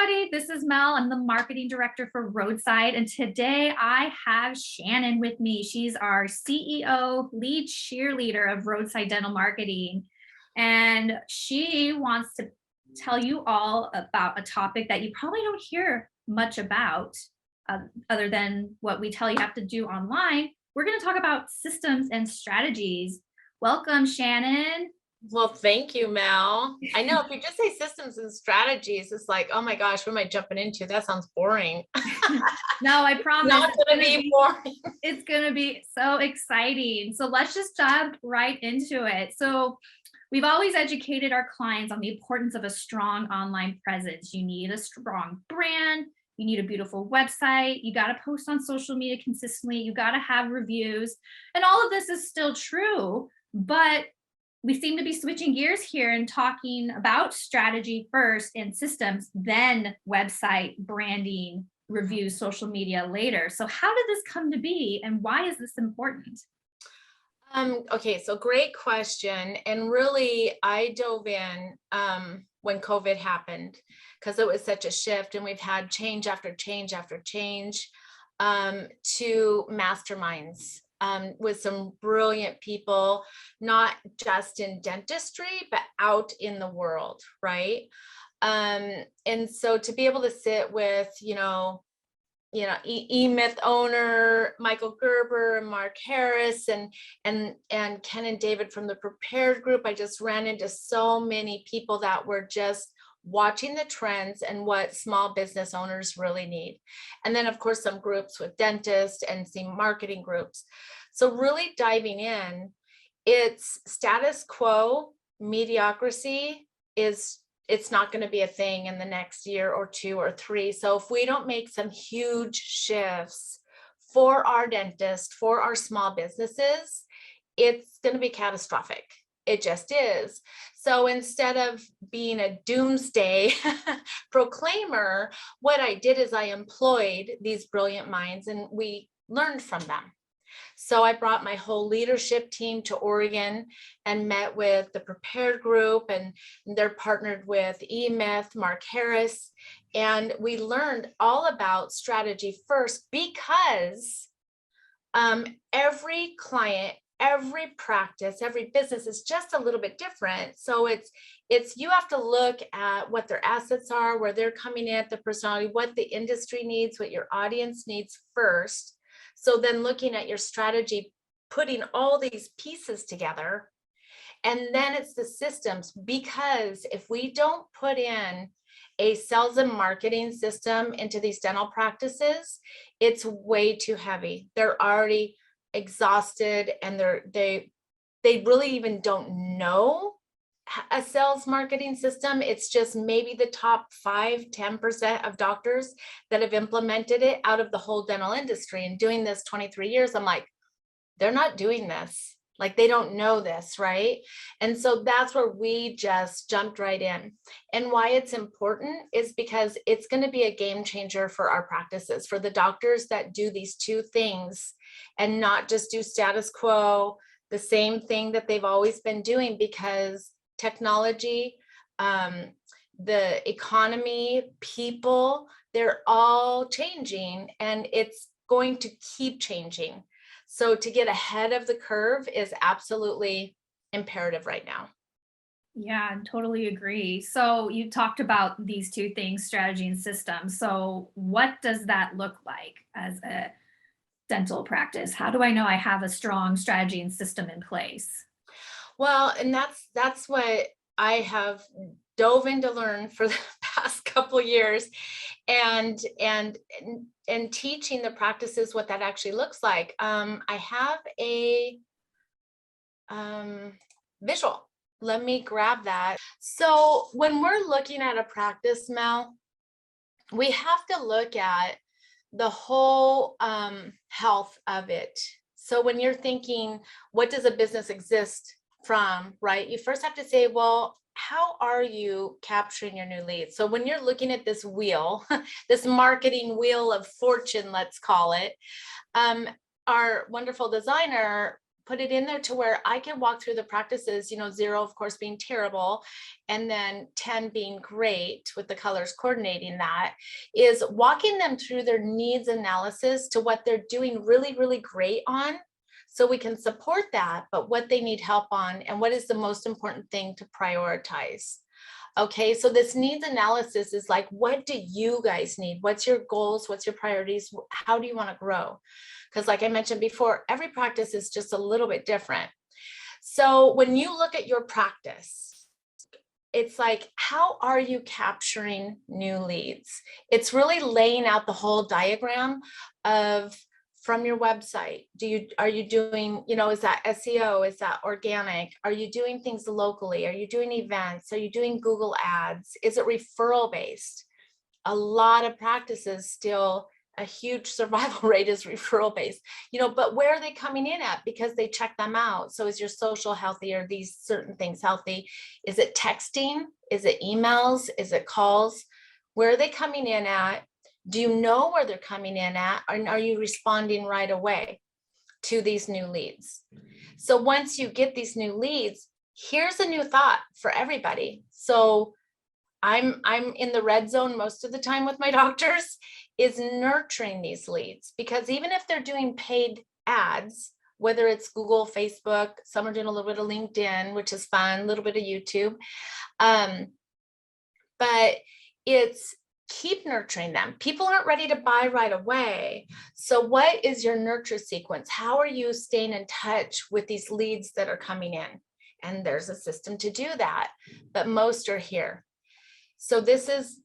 everybody. This is Mel. I'm the marketing director for Roadside. And today I have Shannon with me. She's our CEO, lead cheerleader of Roadside Dental Marketing. And she wants to tell you all about a topic that you probably don't hear much about other than what we tell you have to do online. We're going to talk about systems and strategies. Welcome, Shannon. Well, thank you, Mel. I know if you just say systems and strategies, it's like, oh my gosh, what am I jumping into? That sounds boring. No, I promise. Not going to be boring. It's going to be so exciting. So let's just jump right into it. So we've always educated our clients on the importance of a strong online presence. You need a strong brand. You need a beautiful website. You got to post on social media consistently. You got to have reviews. And all of this is still true, but we seem to be switching gears here and talking about strategy first and systems, then website, branding, reviews, social media later. So how did this come to be and why is this important? Okay, so great question. And really, I dove in when COVID happened because it was such a shift and we've had change after change after change to masterminds. With some brilliant people, not just in dentistry, but out in the world, right? And so to be able to sit with, eMyth owner Michael Gerber and Mark Harris and Ken and David from the Prepared Group, I just ran into so many people that were just watching the trends and what small business owners really need. And then of course, some groups with dentists and some marketing groups. So really diving in, it's status quo, mediocrity it's not going to be a thing in the next year or two or three. So if we don't make some huge shifts for our dentists, for our small businesses, it's going to be catastrophic. It just is. So instead of being a doomsday proclaimer, what I did is I employed these brilliant minds and we learned from them. So I brought my whole leadership team to Oregon and met with the Prepared Group, and they're partnered with eMyth, Mark Harris, and we learned all about strategy first because every client, every practice, every business is just a little bit different. So it's you have to look at what their assets are, where they're coming in, the personality, what the industry needs, what your audience needs first. So then looking at your strategy, putting all these pieces together, and then it's the systems, because if we don't put in a sales and marketing system into these dental practices, it's way too heavy. They're already exhausted and they really even don't know a sales marketing system. It's just maybe the top 5-10% of doctors that have implemented it out of the whole dental industry. And doing this 23 years, I'm like, they're not doing this. Like they don't know this, right? And so that's where we just jumped right in. And why it's important is because it's going to be a game changer for our practices, for the doctors that do these two things and not just do status quo, the same thing that they've always been doing, because technology, the economy, people, they're all changing and it's going to keep changing. So to get ahead of the curve is absolutely imperative right now. Yeah, I totally agree. So you talked about these two things, strategy and system. So what does that look like as a dental practice? How do I know I have a strong strategy and system in place? Well, and that's what I have dove in to learn for the past couple years, and teaching the practices what that actually looks like. I have a visual. Let me grab that. So when we're looking at a practice, Mel, we have to look at the whole health of it. So when you're thinking, what does a business exist from, right? You first have to say, well, how are you capturing your new leads? So when you're looking at this wheel, this marketing wheel of fortune, let's call it, our wonderful designer put it in there to where I can walk through the practices, 0, of course, being terrible, and then 10 being great with the colors coordinating that, is walking them through their needs analysis to what they're doing really, really great on. So we can support that, but what they need help on and what is the most important thing to prioritize. Okay, so this needs analysis is like, what do you guys need? What's your goals? What's your priorities? How do you want to grow? Because like I mentioned before, every practice is just a little bit different. So when you look at your practice, it's like, how are you capturing new leads? It's really laying out the whole diagram of from your website. Are you doing, is that SEO? Is that organic? Are you doing things locally? Are you doing events? Are you doing Google ads? Is it referral based? A lot of practices still, a huge survival rate is referral based, but where are they coming in at? Because they check them out. So is your social healthy? Are these certain things healthy? Is it texting? Is it emails? Is it calls? Where are they coming in at? Do you know where they're coming in at? And are you responding right away to these new leads? So once you get these new leads, here's a new thought for everybody. So I'm in the red zone most of the time with my doctors, is nurturing these leads, because even if they're doing paid ads, whether it's Google, Facebook, some are doing a little bit of LinkedIn, which is fun, a little bit of YouTube, but it's keep nurturing them. People aren't ready to buy right away. So what is your nurture sequence? How are you staying in touch with these leads that are coming in? And there's a system to do that, but most are here. So this is,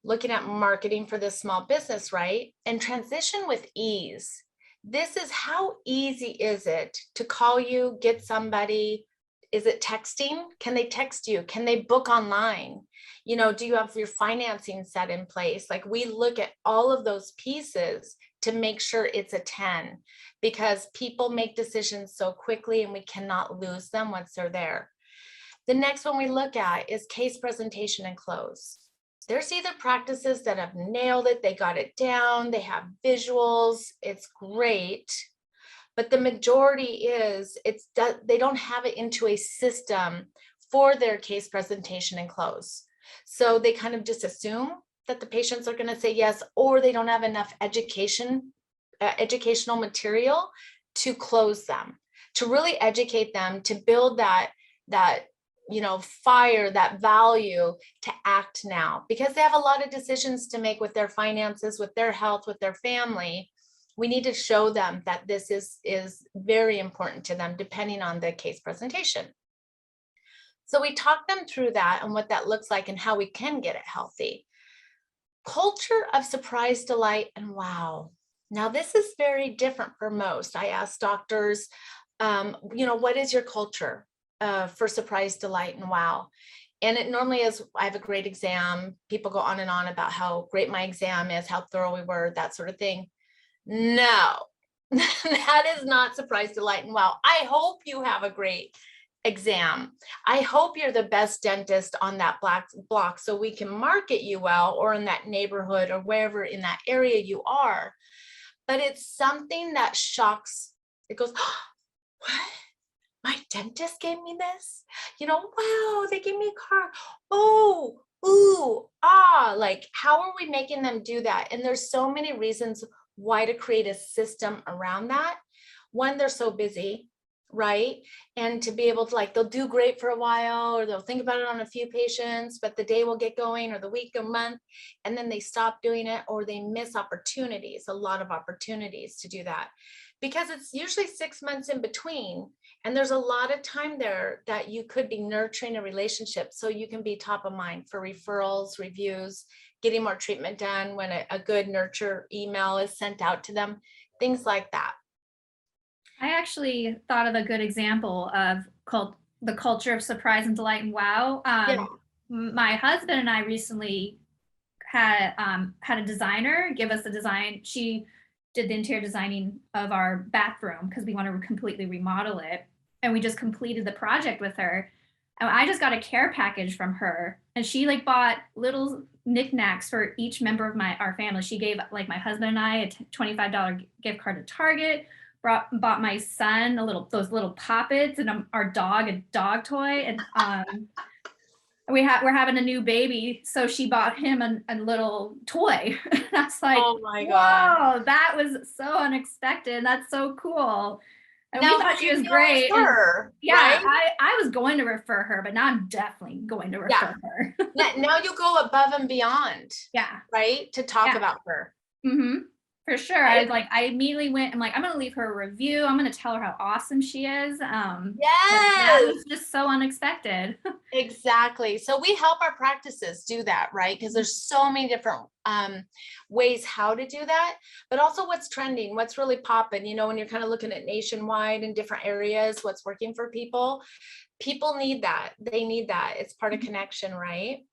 looking at marketing for this small business, right? And transition with ease. This is how easy is it to call you, get somebody? Is it texting? Can they text you? Can they book online? Do you have your financing set in place? Like, we look at all of those pieces to make sure it's a 10, because people make decisions so quickly and we cannot lose them once they're there. The next one we look at is case presentation and close. There's either practices that have nailed it, they got it down, they have visuals, it's great. But the majority is, they don't have it into a system for their case presentation and close. So they kind of just assume that the patients are going to say yes, or they don't have enough educational material to close them, to really educate them, to build that fire, that value to act now, because they have a lot of decisions to make with their finances, with their health, with their family. We need to show them that this is very important to them, depending on the case presentation. So we talk them through that and what that looks like and how we can get it healthy. Culture of surprise, delight, and wow. Now, this is very different for most. I ask doctors, what is your culture for surprise, delight, and wow? And it normally is, I have a great exam. People go on and on about how great my exam is, how thorough we were, that sort of thing. No, that is not surprise, delight, and wow. I hope you have a great exam. I hope you're the best dentist on that block so we can market you well, or in that neighborhood, or wherever in that area you are. But it's something that shocks. It goes, oh, what? My dentist gave me this? Wow, they gave me a car. Oh, ooh, ah, like, how are we making them do that? And there's so many reasons why to create a system around that. One, they're so busy, right? And to be able to, they'll do great for a while, or they'll think about it on a few patients, but the day will get going, or the week or month, and then they stop doing it, or they miss opportunities, a lot of opportunities to do that, because it's usually 6 months in between. And there's a lot of time there that you could be nurturing a relationship, so you can be top of mind for referrals, reviews, getting more treatment done when a good nurture email is sent out to them, things like that. I actually thought of a good example of the culture of surprise and delight and wow. My husband and I recently had a designer give us a design. She did the interior designing of our bathroom because we want to completely remodel it. And we just completed the project with her. And I just got a care package from her, and she bought little knickknacks for each member of our family. She gave my husband and I a $25 gift card to Target. bought my son those little poppets, and our dog a dog toy, and we're having a new baby, so she bought him a little toy. That's like, Oh my God. whoa, that was so unexpected. That's so cool. And we Now, thought who she you was gonna great. And refer, yeah, right? I was going to refer her, but now I'm definitely going to Yeah. refer her. Now you go above and beyond, Yeah. right? To talk Yeah. about her. Mm-hmm. For sure. Right? I immediately went, I'm like, I'm gonna leave her a review. I'm gonna tell her how awesome she is. That Yes. was just so unexpected. Exactly. So we help our practices do that, right? Because there's so many different ways how to do that, but also what's trending, what's really popping, when you're kind of looking at nationwide in different areas, what's working for people. People need that. They need that. It's part of connection, right?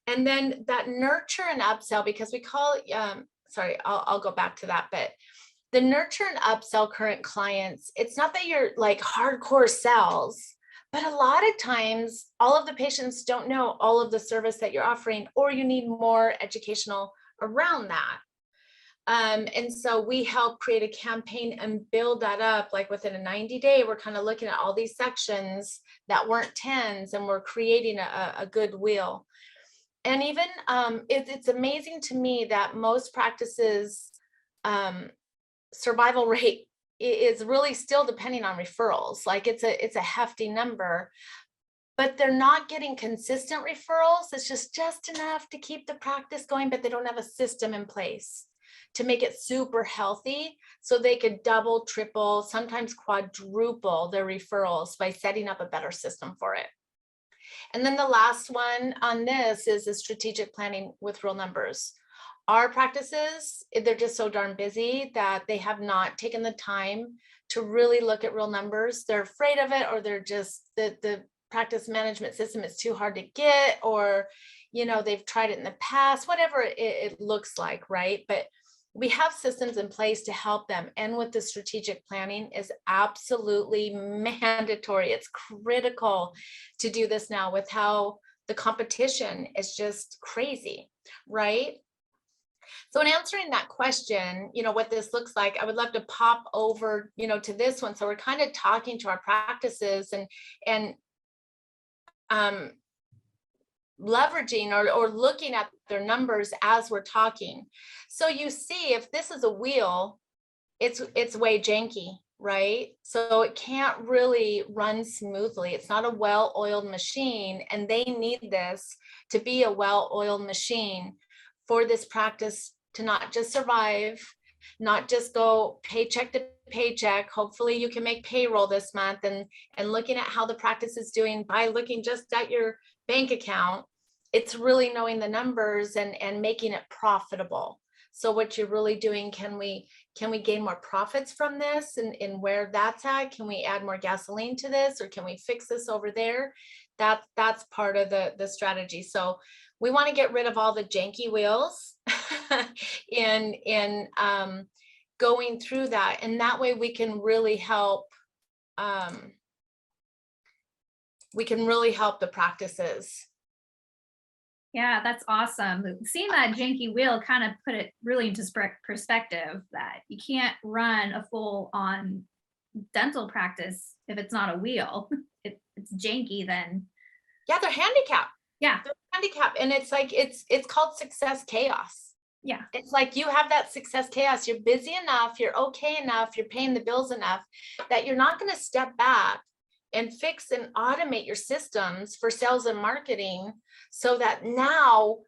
And then that nurture and upsell, because we call it, sorry, I'll go back to that, but the nurture and upsell current clients, it's not that you're like hardcore sales, but a lot of times all of the patients don't know all of the service that you're offering, or you need more educational around that. And so we help create a campaign and build that up. Like within a 90-day, we're kind of looking at all these sections that weren't 10s, and we're creating a good wheel. And even it's amazing to me that most practices survival rate is really still depending on referrals. Like it's a hefty number, but they're not getting consistent referrals. It's just enough to keep the practice going, but they don't have a system in place to make it super healthy, so they could double, triple, sometimes quadruple their referrals by setting up a better system for it. And then the last one on this is the strategic planning with real numbers. Our practices, they're just so darn busy that they have not taken the time to really look at real numbers. They're afraid of it, or they're just, the practice management system is too hard to get, or, they've tried it in the past, whatever it looks like, right? But we have systems in place to help them. And with the strategic planning is absolutely mandatory. It's critical to do this now with how the competition is just crazy, right? So in answering that question, what this looks like, I would love to pop over, to this one. So we're kind of talking to our practices and leveraging or looking at their numbers as we're talking. So you see, if this is a wheel, it's way janky, right? So it can't really run smoothly. It's not a well-oiled machine, and they need this to be a well-oiled machine for this practice to not just survive, not just go paycheck to paycheck. Hopefully you can make payroll this month, and looking at how the practice is doing by looking just at your bank account. It's really knowing the numbers and making it profitable. So what you're really doing, can we gain more profits from this, and where that's at? Can we add more gasoline to this, or can we fix this over there? That's part of the strategy. So we want to get rid of all the janky wheels in going through that, and that way we can really help the practices. Yeah, that's awesome. Seeing that janky wheel kind of put it really into perspective, that you can't run a full on dental practice if it's not a wheel. It's janky then. Yeah, they're handicapped. Yeah. They're handicapped. And it's like, it's called success chaos. Yeah. It's like you have that success chaos. You're busy enough, you're okay enough, you're paying the bills enough that you're not going to step back and fix and automate your systems for sales and marketing, so that now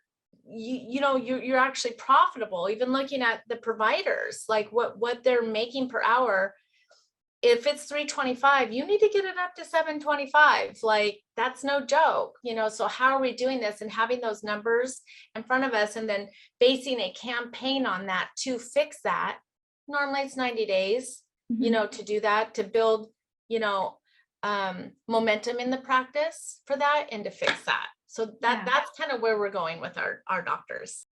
you're actually profitable. Even looking at the providers, like what they're making per hour. If it's $325, you need to get it up to $725. Like, that's no joke, so how are we doing this, and having those numbers in front of us, and then basing a campaign on that to fix that. Normally it's 90 days, to do that, to build, momentum in the practice for that, and to fix that. So that's kind of where we're going with our doctors.